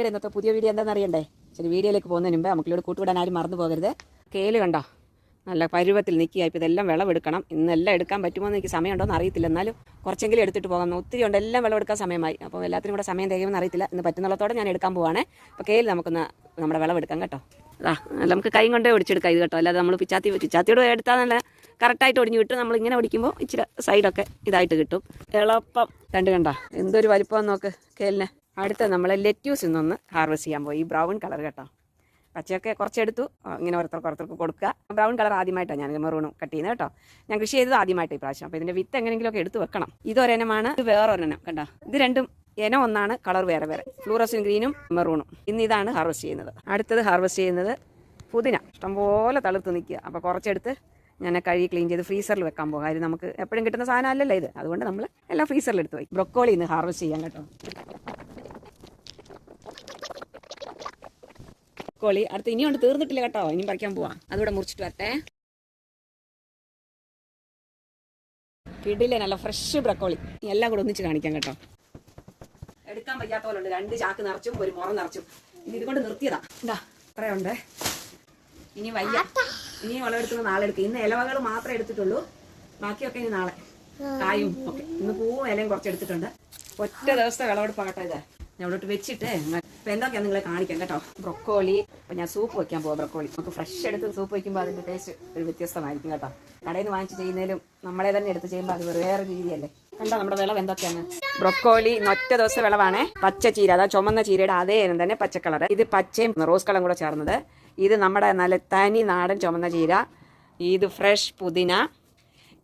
ഇന്നത്തെ പുതിയ വീഡിയോ എന്താണെന്ന് അറിയണ്ടേ? ശരി, വീഡിയോയിലേക്ക് പോകുന്നതിന് മുമ്പ് നമുക്കിവിടെ കൂട്ടുവിടാൻ ആരും മറന്നു പോകരുത്. കേല് കണ്ടോ, നല്ല പരുവത്തിൽ നിൽക്കുക. ഇപ്പോൾ ഇതെല്ലാം വിളവെടുക്കണം. ഇന്നെല്ലാം എടുക്കാൻ പറ്റുമോ എന്ന് എനിക്ക് സമയമുണ്ടോ എന്ന് അറിയത്തില്ല. എന്നാലും കുറച്ചെങ്കിലും എടുത്തിട്ട് പോകാം. ഒത്തിരി ഉണ്ട്, എല്ലാം വിളവെടുക്കാൻ സമയമായി. അപ്പോൾ എല്ലാത്തിനും കൂടെ സമയം തികയുമെന്ന് അറിയത്തില്ല. ഇന്ന് പറ്റുന്നുള്ളത്തോടെ ഞാൻ എടുക്കാൻ പോവാണ്. അപ്പോൾ കേല് നമുക്കൊന്ന് നമ്മുടെ വിളവെടുക്കാം കേട്ടോ. നമുക്ക് കൈ കൊണ്ടേ ഒടിച്ചെടുക്കാം ഇത് കേട്ടോ. അല്ലാതെ നമ്മൾ പിച്ചാത്തിയോട് എടുത്താൽ നല്ല കറക്റ്റായിട്ട് ഒടിഞ്ഞു കിട്ടും. നമ്മളിങ്ങനെ ഒടിക്കുമ്പോൾ ഇച്ചിരി സൈഡൊക്കെ ഇതായിട്ട് കിട്ടും. എളുപ്പം കണ്ടോ എന്തൊരു വലിപ്പം നോക്ക് കേലിന്. അടുത്ത നമ്മൾ ലെറ്റ്യൂസ് ഇന്നൊന്ന് ഹാർവെസ്റ്റ് ചെയ്യാൻ പോയി. ഈ ബ്രൗൺ കളർ കേട്ടോ. പച്ചയൊക്കെ കുറച്ചെടുത്തു, ഇങ്ങനെ ഓരോരുത്തർക്ക് കൊടുക്കുക. ബ്രൗൺ കളർ ആദ്യമായിട്ടാണ് ഞാൻ മെറൂണും കട്ട് ചെയ്യുന്നത് കേട്ടോ. ഞാൻ കൃഷി ചെയ്തത് ആദ്യമായിട്ട് ഈ പ്രാവശ്യം. അപ്പോൾ ഇതിൻ്റെ വിത്ത് എങ്ങനെയെങ്കിലുമൊക്കെ എടുത്ത് വെക്കണം. ഇതൊരെണ്ണമാണ്, ഇത് വേറൊരെണ്ണം കണ്ടോ. ഇത് രണ്ടും ഇനം ഒന്നാണ്, കളർ വേറെ വേറെ. ഫ്ലൂറസിൻ ഗ്രീനും മെറൂണും. ഇന്ന് ഇതാണ് ഹാർവെസ്റ്റ് ചെയ്യുന്നത്. അടുത്തത് ഹാർവെസ്റ്റ് ചെയ്യുന്നത് പുതിന. ഇഷ്ടംപോലെ തളിർത്ത് നിൽക്കുക. അപ്പോൾ കുറച്ചെടുത്ത് ഞാൻ കഴുകി ക്ലീൻ ചെയ്ത് ഫ്രീസറിൽ വെക്കാൻ പോകും. കാര്യം നമുക്ക് എപ്പോഴും കിട്ടുന്ന സാധനം അല്ലല്ലോ ഇത്. അതുകൊണ്ട് നമ്മൾ എല്ലാം ഫ്രീസറിൽ എടുത്ത് പോയി. ബ്രൊക്കോളി ഇന്ന് ഹാർവെസ്റ്റ് ചെയ്യാം കേട്ടോ. ബ്രൊക്കോളി അടുത്ത് ഇനിയുണ്ട്, തീർന്നിട്ടില്ല കേട്ടോ. ഇനിയും പറിക്കാൻ പോവാം. അതുകൂടെ മുറിച്ചിട്ട് വരട്ടെ. കിടിലേ നല്ല ഫ്രഷ് ബ്രൊക്കോളി. എല്ലാം കൂടെ ഒന്നിച്ച് കാണിക്കാം കേട്ടോ. എടുക്കാൻ വയ്യാത്ത പോലെ ഉണ്ട്. 2 ചാക്ക് നിറച്ചും ഒരു മുറ നിറച്ചും. ഇതുകൊണ്ട് നിർത്തിയതാ. എന്താ അത്രയുണ്ട്. ഇനി വയ്യ. ഇനി വിളവെടുക്കുന്നത് നാളെ എടുക്കും. ഇന്ന് ഇലവകൾ മാത്രമേ എടുത്തിട്ടുള്ളൂ. ബാക്കിയൊക്കെ ഇനി നാളെ. കായും ഒക്കെ. ഇന്ന് പൂവും ഇലയും കുറച്ച് എടുത്തിട്ടുണ്ട്. ഒറ്റ ദിവസത്തെ വിളവെടുപ്പാകട്ടെ ഇത്. ഞാൻ ഇവിടോട്ട് വെച്ചിട്ട് ഇപ്പം എന്തൊക്കെയാണ് നിങ്ങളെ കാണിക്കാം കേട്ടോ. ബ്രൊക്കോളി അപ്പം ഞാൻ സൂപ്പ് വയ്ക്കാൻ പോവാം. ബ്രൊക്കോളി നമുക്ക് ഫ്രഷ് എടുത്ത് സൂപ്പ് വയ്ക്കുമ്പോൾ അതിൻ്റെ ടേസ്റ്റ് ഒരു വ്യത്യസ്തമായിരിക്കും കേട്ടോ. കടയിൽ നിന്ന് വാങ്ങിച്ച് ചെയ്യുന്നതിലും നമ്മളെ തന്നെ എടുത്ത് ചെയ്യുമ്പോൾ അത് വേറെ രീതിയല്ലേ. കണ്ടോ നമ്മുടെ വിളവ് എന്തൊക്കെയാണ്. ബ്രൊക്കോളി ഒറ്റ ദിവസം വിളവാണ്. പച്ച ചീര, അതാ ചുമന്ന ചീരയുടെ അതേ ഇനം തന്നെ പച്ച കളർ. ഇത് പച്ചയും റോസ് കളറും കൂടെ ചേർന്നത്. ഇത് നമ്മുടെ നല്ല തനി നാടൻ ചുമന്ന ചീര. ഇത് ഫ്രഷ് പുതിന.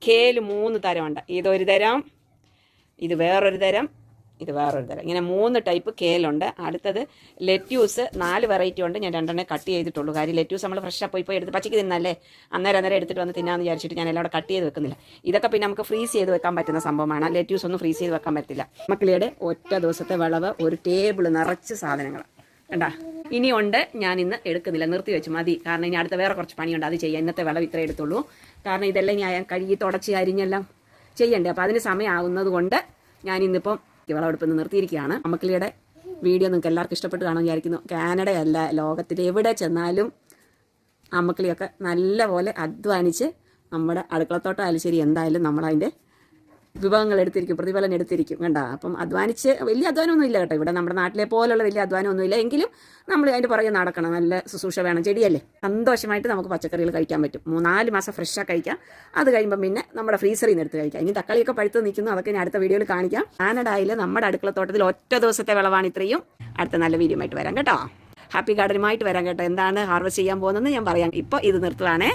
കേല് 3 തരമുണ്ട്. ഇതൊരു തരം, ഇത് വേറൊരു തരം, ഇത് വേറൊരു തരം. ഇങ്ങനെ 3 ടൈപ്പ് കേലുണ്ട്. അടുത്തത് ലെറ്റ്യൂസ് 4 വെറൈറ്റി ഉണ്ട്. ഞാൻ 2 കട്ട് ചെയ്തിട്ടുള്ളൂ. കാര്യം ലെറ്റ്യൂസ് നമ്മൾ ഫ്രഷാണ് പോയി എടുത്ത് പച്ചയ്ക്ക് തിന്നല്ലേ. അന്നേരം എടുത്തിട്ട് വന്ന് തിന്നാന്ന് വിചാരിച്ചിട്ട് ഞാൻ എല്ലാം കട്ട് ചെയ്ത് വെക്കുന്നില്ല. ഇതൊക്കെ പിന്നെ നമുക്ക് ഫ്രീസ് ചെയ്ത് വെക്കാൻ പറ്റുന്ന സംഭവമാണ്. ലെറ്റ്യൂസ് ഒന്നും ഫ്രീസ് ചെയ്ത് വെക്കാൻ പറ്റില്ല. മക്കളിയുടെ ഒറ്റ ദിവസത്തെ വിളവ് ഒരു ടേബിൾ നിറച്ച് സാധനങ്ങൾ കണ്ടാ. ഇനിയുണ്ട്, ഞാൻ ഇന്ന് എടുക്കുന്നില്ല, നിർത്തി വെച്ചു മതി. കാരണം ഇനി അടുത്ത വേറെ കുറച്ച് പണിയുണ്ട്, അത് ചെയ്യാം. ഇന്നത്തെ വിളവ് ഇത്രേ എടുത്തുള്ളൂ. കാരണം ഇതെല്ലാം ഞാൻ കഴുകി തുടച്ച് അരിഞ്ഞെല്ലാം ചെയ്യണ്ടേ. അപ്പോൾ അതിന് സമയമാകുന്നത് കൊണ്ട് ഞാൻ ഇന്നിപ്പം വിളവെടുപ്പ് നിർത്തിയിരിക്കുകയാണ്. അമ്മക്കിളിയുടെ വീഡിയോ നിങ്ങൾക്ക് എല്ലാവർക്കും ഇഷ്ടപ്പെട്ട് കാണുമെന്ന് വിചാരിക്കുന്നു. കാനഡയല്ല, ലോകത്തിൽ എവിടെ ചെന്നാലും അമ്മക്കിളിയൊക്കെ നല്ല പോലെ അധ്വാനിച്ച് നമ്മുടെ അടുക്കളത്തോട്ടം ആയാലും ശരി എന്തായാലും നമ്മളതിൻ്റെ വിഭവങ്ങൾ എടുത്തിരിക്കും, പ്രതിഫലം എടുത്തിരിക്കും കണ്ടാ. അപ്പം അധ്വാനിച്ച് വലിയ അധ്വാനമൊന്നും ഇല്ല കേട്ടോ. ഇവിടെ നമ്മുടെ നാട്ടിലെ പോലുള്ള വലിയ അധ്വാനമൊന്നുമില്ല. എങ്കിലും നമ്മൾ അതിൻ്റെ പുറകെ നടക്കണം. നല്ല ശുശ്രൂഷ വേണം. ചെടിയല്ലേ, സന്തോഷമായിട്ട് നമുക്ക് പച്ചക്കറികൾ കഴിക്കാൻ പറ്റും. 3-4 മാസം ഫ്രഷാണ് കഴിക്കാം. അത് കഴിയുമ്പം പിന്നെ നമ്മുടെ ഫ്രീസറിൽ നിന്ന് എടുത്ത് കഴിക്കാം. ഇനി തക്കാളിയൊക്കെ പഴുത്ത് നിൽക്കുന്നു, അതൊക്കെ ഞാൻ അടുത്ത വീഡിയോയിൽ കാണിക്കാം. കാനഡയിൽ നമ്മുടെ അടുക്കളത്തോട്ടത്തിൽ ഒറ്റ ദിവസത്തെ വിളവാണ് ഇത്രയും. അടുത്ത നല്ല വീഡിയോ ആയിട്ട് വരാം കേട്ടോ. ഹാപ്പി ഗാർഡനുമായിട്ട് വരാം കേട്ടോ. എന്താണ് ഹാർവെസ്റ്റ് ചെയ്യാൻ പോകുന്നതെന്ന് ഞാൻ പറയാം. ഇപ്പോൾ ഇത് നിർത്തുവാണേ.